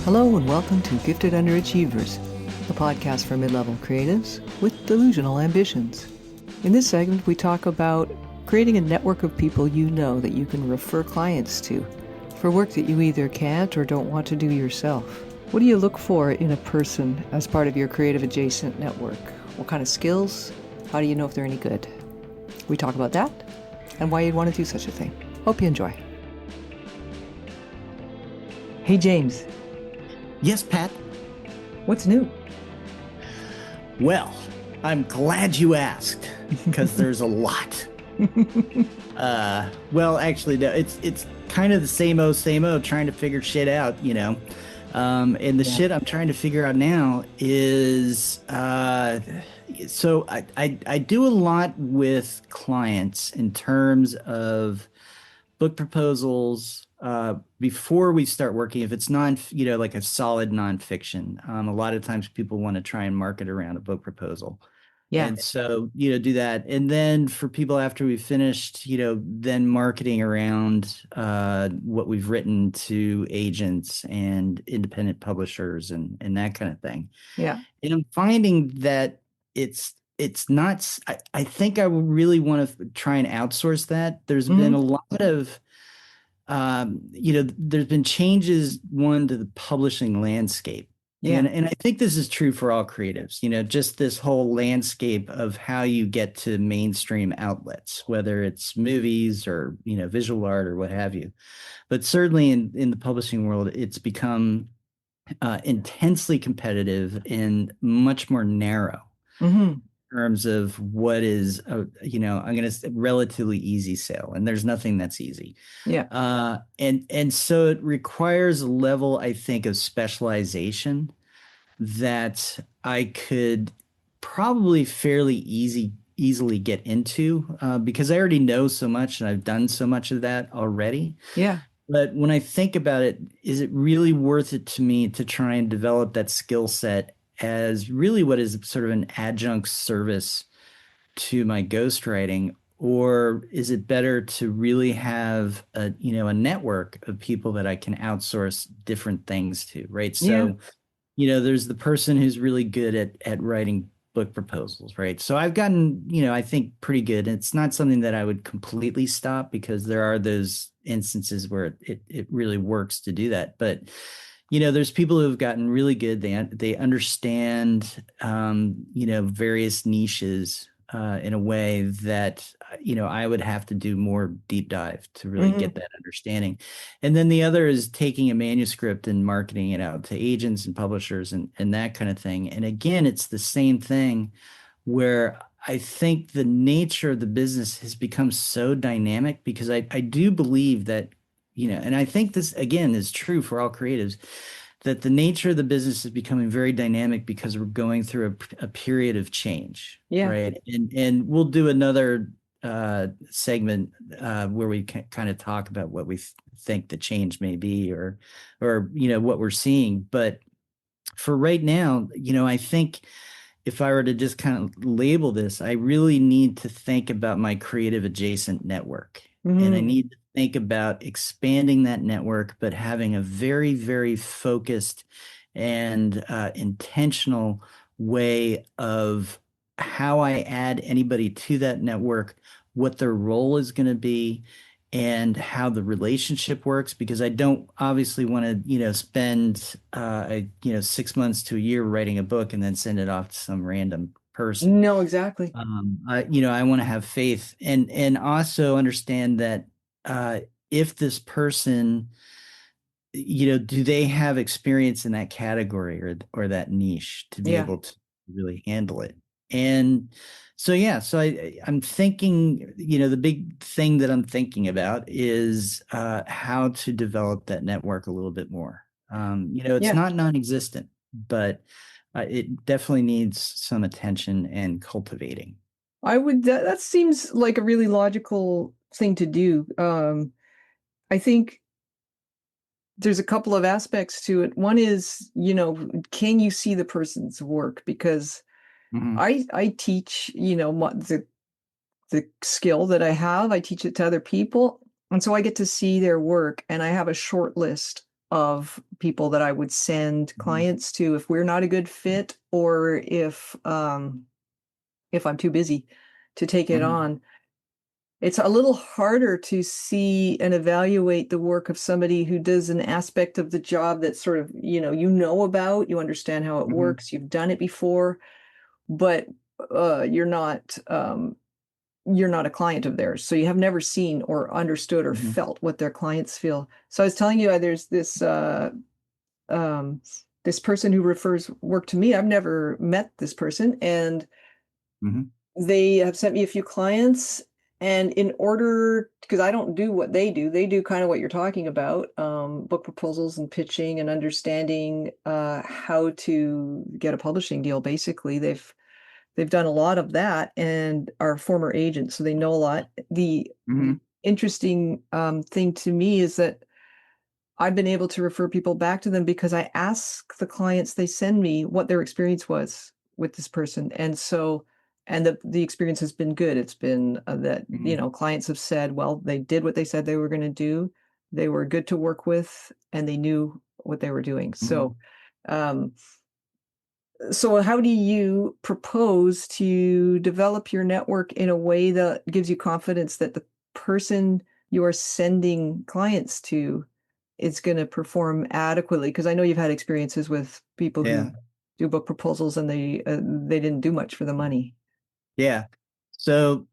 Hello and welcome to Gifted Underachievers, a podcast for mid-level creatives with delusional ambitions. In this segment, we talk about creating a network of people you know that you can refer clients to for work that you either can't or don't want to do yourself. What do you look for in a person as part of your creative adjacent network? What kind of skills? How do you know if they're any good? We talk about that and why you'd want to do such a thing. Hope you enjoy. Hey, James. Yes, Pat. What's new? Well, I'm glad you asked because there's a lot. Well, actually, no, it's kind of the same old, trying to figure shit out, you know. And the shit I'm trying to figure out now is, so I do a lot with clients in terms of book proposals, before we start working. If it's like a solid nonfiction, a lot of times people want to try and market around a book proposal. Yeah. And so, do that. And then for people after we've finished, then marketing around what we've written to agents and independent publishers and that kind of thing. Yeah. And I'm finding that it's not, I think I really want to try and outsource that. There's been a lot of, there's been changes, to the publishing landscape. Yeah. And I think this is true for all creatives, just this whole landscape of how you get to mainstream outlets, whether it's movies or, visual art or what have you. But certainly in the publishing world, it's become intensely competitive and much more narrow. In terms of what is, I'm going to say relatively easy sale, and there's nothing that's easy. Yeah. And so it requires a level, I think, of specialization that I could probably fairly easily get into, because I already know so much and I've done so much of that already. Yeah. But when I think about it, is it really worth it to me to try and develop that skill set as really what is sort of an adjunct service to my ghostwriting? Or is it better to really have a network of people that I can outsource different things to, right? So, there's the person who's really good at writing book proposals, right? So I've gotten, I think pretty good. It's not something that I would completely stop because there are those instances where it really works to do that. But there's people who have gotten really good. They understand, various niches in a way that, I would have to do more deep dive to really get that understanding. And then the other is taking a manuscript and marketing it out to agents and publishers and that kind of thing. And again, it's the same thing where I think the nature of the business has become so dynamic because I do believe that, and I think this, again, is true for all creatives, that the nature of the business is becoming very dynamic because we're going through a period of change. Yeah. Right. And we'll do another segment where we can kind of talk about what we think the change may be or what we're seeing. But for right now, I think if I were to just kind of label this, I really need to think about my creative adjacent network. And I need to think about expanding that network, but having a very, very focused and intentional way of how I add anybody to that network, what their role is going to be, and how the relationship works, because I don't obviously want to, spend 6 months to a year writing a book and then send it off to some random person. No, exactly. I want to have faith and also understand that if this person, do they have experience in that category or that niche to be able to really handle it? And so, I'm thinking, the big thing that I'm thinking about is how to develop that network a little bit more. It's not non-existent, but it definitely needs some attention and cultivating. That seems like a really logical thing to do. I think there's a couple of aspects to it. One is, can you see the person's work? Because I teach, the skill that I have, I teach it to other people. And so I get to see their work and I have a short list of people that I would send Mhm. clients to if we're not a good fit, or if I'm too busy to take it Mhm. on. It's a little harder to see and evaluate the work of somebody who does an aspect of the job that sort of, about, you understand how it Mhm. works, you've done it before, but you're not a client of theirs. So you have never seen or understood or Mhm. felt what their clients feel. So I was telling you, there's um, this person who refers work to me. I've never met this person, and Mhm. they have sent me a few clients. And in order, because I don't do what they do kind of what you're talking about, book proposals and pitching and understanding how to get a publishing deal. Basically, they've done a lot of that and are former agents, so they know a lot. The Mhm. interesting thing to me is that I've been able to refer people back to them because I ask the clients they send me what their experience was with this person. And so, and the experience has been good. It's been that, Mhm. clients have said, well, they did what they said they were going to do. They were good to work with and they knew what they were doing. Mhm. Um, so how do you propose to develop your network in a way that gives you confidence that the person you are sending clients to is going to perform adequately? Because I know you've had experiences with people Yeah. who do book proposals and they didn't do much for the money. Yeah. So,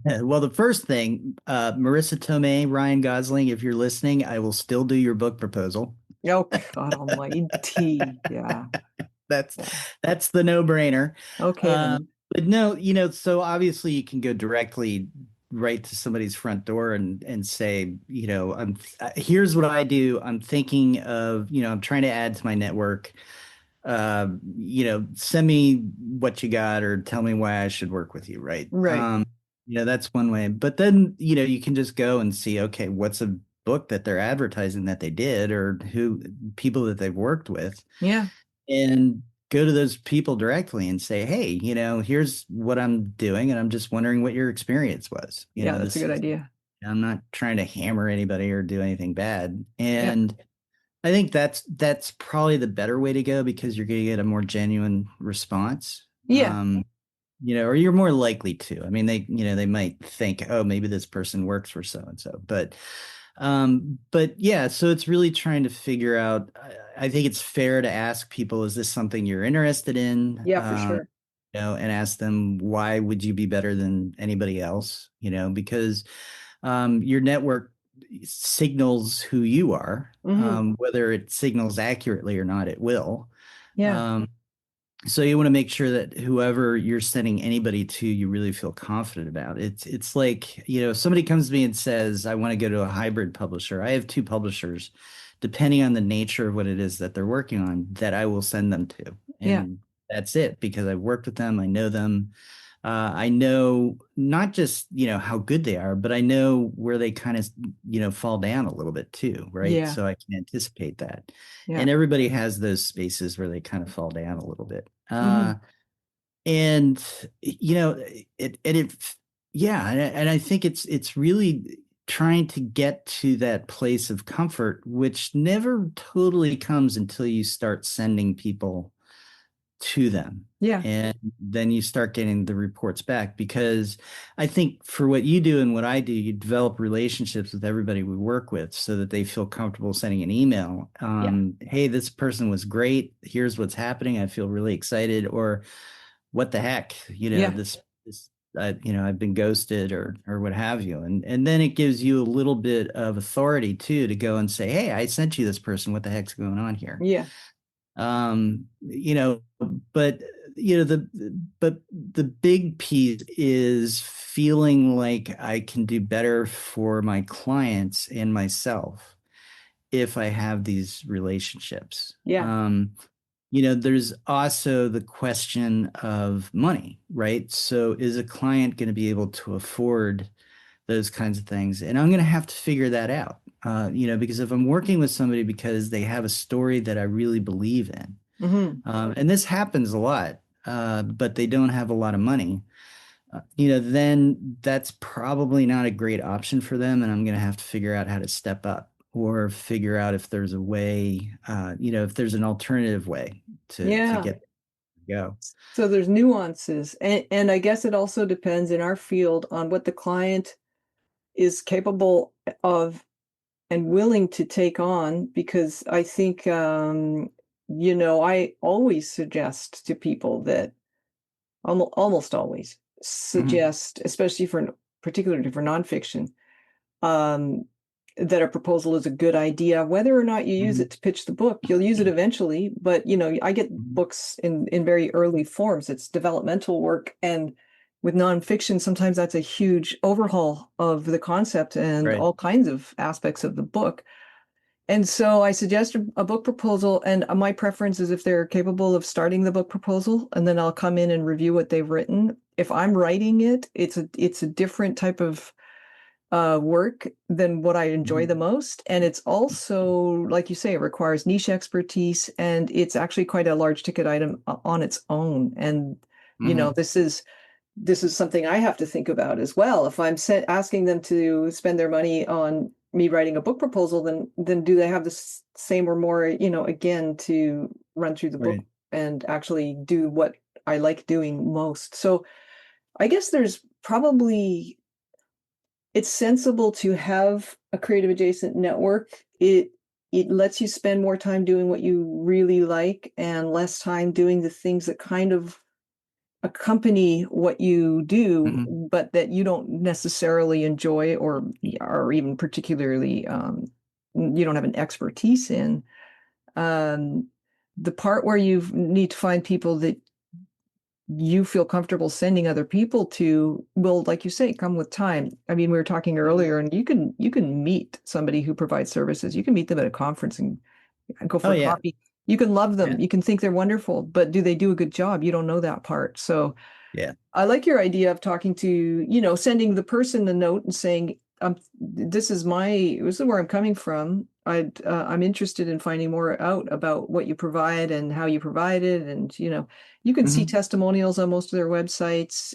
well, the first thing, Marissa Tomei, Ryan Gosling, if you're listening, I will still do your book proposal. Oh, God almighty. Yeah. That's Yeah. that's the no-brainer. Okay, Uh, then. but no, so obviously you can go directly right to somebody's front door and say, here's what I do. I'm thinking of, I'm trying to add to my network. Send me what you got or tell me why I should work with you, right? Right. That's one way. But then, you can just go and see, okay, what's a book that they're advertising that they did or who people that they've worked with Yeah. and go to those people directly and say, hey, here's what I'm doing and I'm just wondering what your experience was. Yeah, that's a This good is idea. I'm not trying to hammer anybody or do anything bad. Yeah. And I think that's probably the better way to go because you're going to get a more genuine response. Yeah. Or you're more likely to. I mean, they might think, oh, maybe this person works for so and so, but yeah, so it's really trying to figure out. I think it's fair to ask people, is this something you're interested in? Yeah, for sure. And ask them why would you be better than anybody else? Because your network signals who you are. Hmm. Whether it signals accurately or not, it will. Yeah. Um, so you want to make sure that whoever you're sending anybody to, you really feel confident about. It's like, somebody comes to me and says, I want to go to a hybrid publisher. I have two publishers, depending on the nature of what it is that they're working on, that I will send them to. Yeah. And that's it because I've worked with them. I know them. I know not just, how good they are, but I know where they kind of, fall down a little bit too, right? Yeah. So I can anticipate that. Yeah. And everybody has those spaces where they kind of fall down a little bit. Hmm. And it yeah, and I think it's really trying to get to that place of comfort, which never totally comes until you start sending people to them. Yeah. And then you start getting the reports back because I think for what you do and what I do, you develop relationships with everybody we work with so that they feel comfortable sending an email. Yeah. Hey, this person was great. Here's what's happening. I feel really excited. Or what the heck, Yeah. this I've been ghosted or what have you. And then it gives you a little bit of authority too to go and say, hey, I sent you this person. What the heck's going on here? Yeah. um you know but the big piece is feeling like I can do better for my clients and myself if I have these relationships. Yeah. There's also the question of money, right? So is a client going to be able to afford those kinds of things? And I'm going to have to figure that out. Because if I'm working with somebody because they have a story that I really believe in, Hmm. and this happens a lot, but they don't have a lot of money, then that's probably not a great option for them. And I'm going to have to figure out how to step up. or figure out if there's a way, if there's an alternative way to Yeah. get go. So there's nuances. And I guess it also depends in our field on what the client is capable of and willing to take on, because I think, I always suggest to people that almost always Mhm. suggest, especially particularly for nonfiction, um, that a proposal is a good idea. Whether or not you use Mhm. it to pitch the book, you'll use it eventually. But I get Mhm. books in very early forms. It's developmental work, and with nonfiction, sometimes that's a huge overhaul of the concept and Right. all kinds of aspects of the book. And so I suggest a book proposal, and my preference is if they're capable of starting the book proposal, and then I'll come in and review what they've written. If I'm writing it, it's a different type of work than what I enjoy the Mhm. most. And it's also, like you say, it requires niche expertise, and it's actually quite a large ticket item on its own. And, Mhm. this is something I have to think about as well. If I'm asking them to spend their money on me writing a book proposal, then do they have the same or more, again, to run through the book Right. and actually do what I like doing most? So I guess there's probably it's sensible to have a creative adjacent network. It lets you spend more time doing what you really like and less time doing the things that kind of accompany what you do, Mhm. but that you don't necessarily enjoy or even particularly you don't have an expertise in. Um, the part where you need to find people that you feel comfortable sending other people to will, like you say, come with time. I mean, we were talking earlier, and you can meet somebody who provides services. You can meet them at a conference and go Oh for yeah. coffee. You can love Yeah. them. You can think they're wonderful, but do they do a good job? You don't know that part. So Yeah. I like your idea of talking to, sending the person a note and saying, this is where I'm coming from. I'm interested in finding more out about what you provide and how you provide it. And, you can see Mhm. testimonials on most of their websites.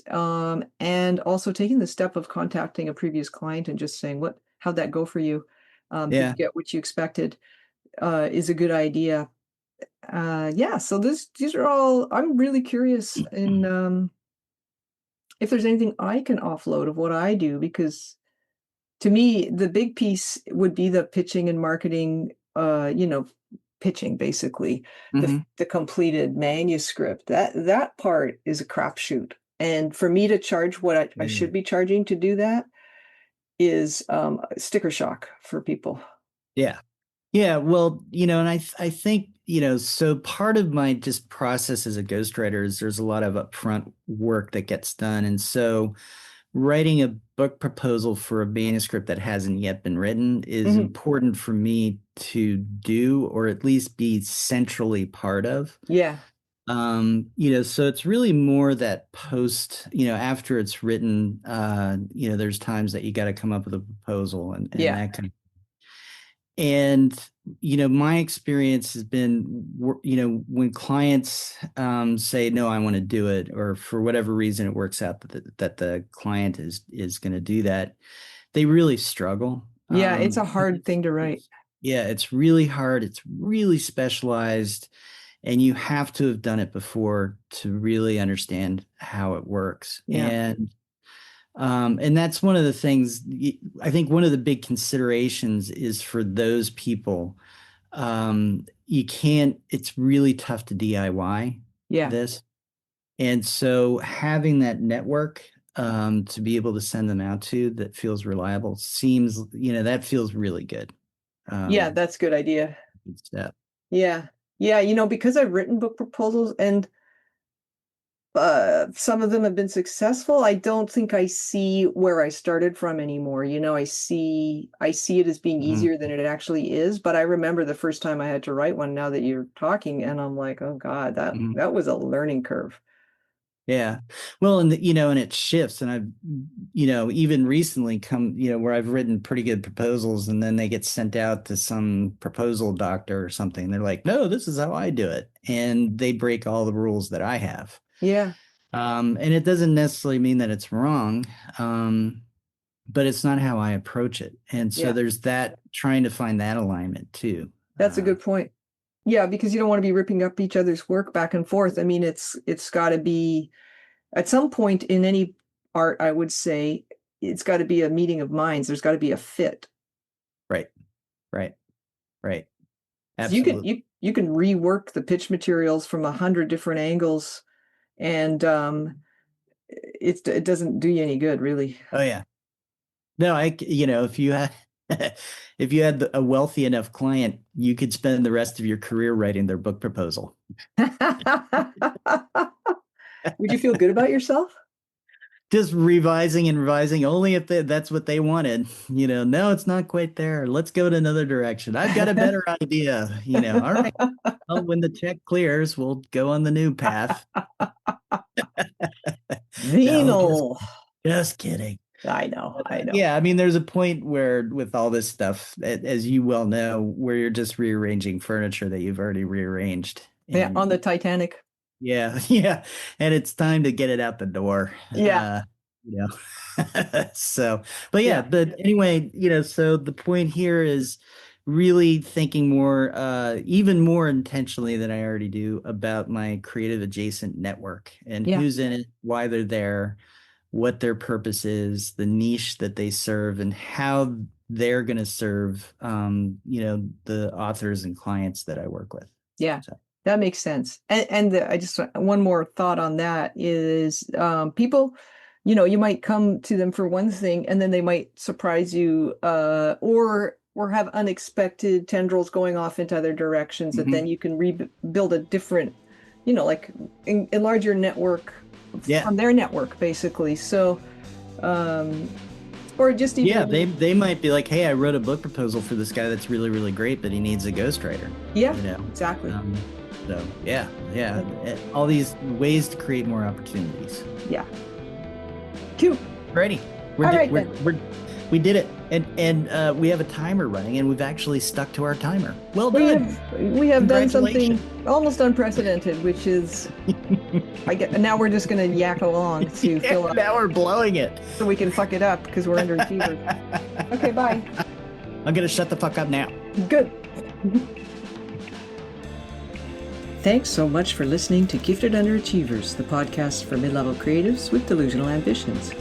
And also taking the step of contacting a previous client and just saying, how'd that go for you? Did Yeah. you get what you expected? Is a good idea. Yeah. So these are all, I'm really curious in, if there's anything I can offload of what I do, because to me, the big piece would be the pitching and marketing, pitching basically Mhm. the completed manuscript. That part is a crapshoot. And for me to charge what I Yeah. should be charging to do that is sticker shock for people. Yeah. Yeah, well, and I think, so part of my just process as a ghostwriter is there's a lot of upfront work that gets done. And so writing a book proposal for a manuscript that hasn't yet been written is Mhm. important for me to do, or at least be centrally part of. Yeah. So it's really more that post, after it's written, there's times that you got to come up with a proposal and Yeah. that kind of. And my experience has been, when clients say, no, I want to do it, or for whatever reason it works out that the client is going to do that, they really struggle. Yeah. It's a Because hard thing to write. yeah, it's really hard. It's really specialized, and you have to have done it before to really understand how it works. Yeah. And that's one of the things. I think one of the big considerations is for those people. You can't. It's really tough to DIY Yeah. this, and so having that network to be able to send them out to that feels reliable seems, that feels really good. Yeah. Um, That's a good idea. good step. Yeah. Yeah. Because I've written book proposals and some of them have been successful. I don't think I see where I started from anymore. I see it as being Mhm. easier than it actually is. But I remember the first time I had to write one, now that you're talking, and I'm like, oh God, that Mhm. that was a learning curve. Yeah. Well, and it shifts. And I've, even recently where I've written pretty good proposals and then they get sent out to some proposal doctor or something. They're like, no, this is how I do it. And they break all the rules that I have. Yeah. And it doesn't necessarily mean that it's wrong. Um, but it's not how I approach it. And so Yeah, there's that, trying to find that alignment too. that's a good point. Yeah, because you don't want to be ripping up each other's work back and forth. I mean, it's got to be at some point in any art, I would say, it's got to be a meeting of minds. There's got to be a fit. Right, right, right. So Absolutely. you can rework the pitch materials from 100 different angles, and it doesn't do you any good, really. Oh yeah. No, if you had if you had a wealthy enough client, you could spend the rest of your career writing their book proposal. Would you feel good about yourself? Just revising and revising, only if that's what they wanted. No, it's not quite there. Let's go to another direction. I've got a better idea. All right. Well, when the check clears, we'll go on the new path. No, Venal. just kidding. I know. Yeah, I mean, there's a point where with all this stuff, as you well know, where you're just rearranging furniture that you've already rearranged. Yeah, on the Titanic. Yeah, yeah. And it's time to get it out the door. Yeah. You but yeah, but anyway, so the point here is really thinking more, even more intentionally than I already do about my creative adjacent network and who's in it, why they're there, what their purpose is, the niche that they serve, and how they're going to serve, the authors and clients that I work with. Yeah. So. That makes sense. And I just, one more thought on that is people, you might come to them for one thing and then they might surprise you or have unexpected tendrils going off into other directions that then you can rebuild a different, like enlarge your network from their network, basically. So, or just even they might be like, hey, I wrote a book proposal for this guy that's really, really great, but he needs a ghostwriter. Yeah, exactly. So yeah, all these ways to create more opportunities. Yeah. Cool. Ready. We did it, and we have a timer running, and we've actually stuck to our timer. Well done. We have done something almost unprecedented, which is, now we're just going to yak along to fill up. Now we're blowing it, so we can fuck it up because we're underachievers. Okay, bye. I'm going to shut the fuck up now. Good. Thanks so much for listening to Gifted Underachievers, the podcast for mid-level creatives with delusional ambitions.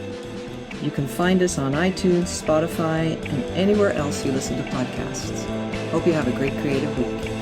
You can find us on iTunes, Spotify, and anywhere else you listen to podcasts. Hope you have a great creative week.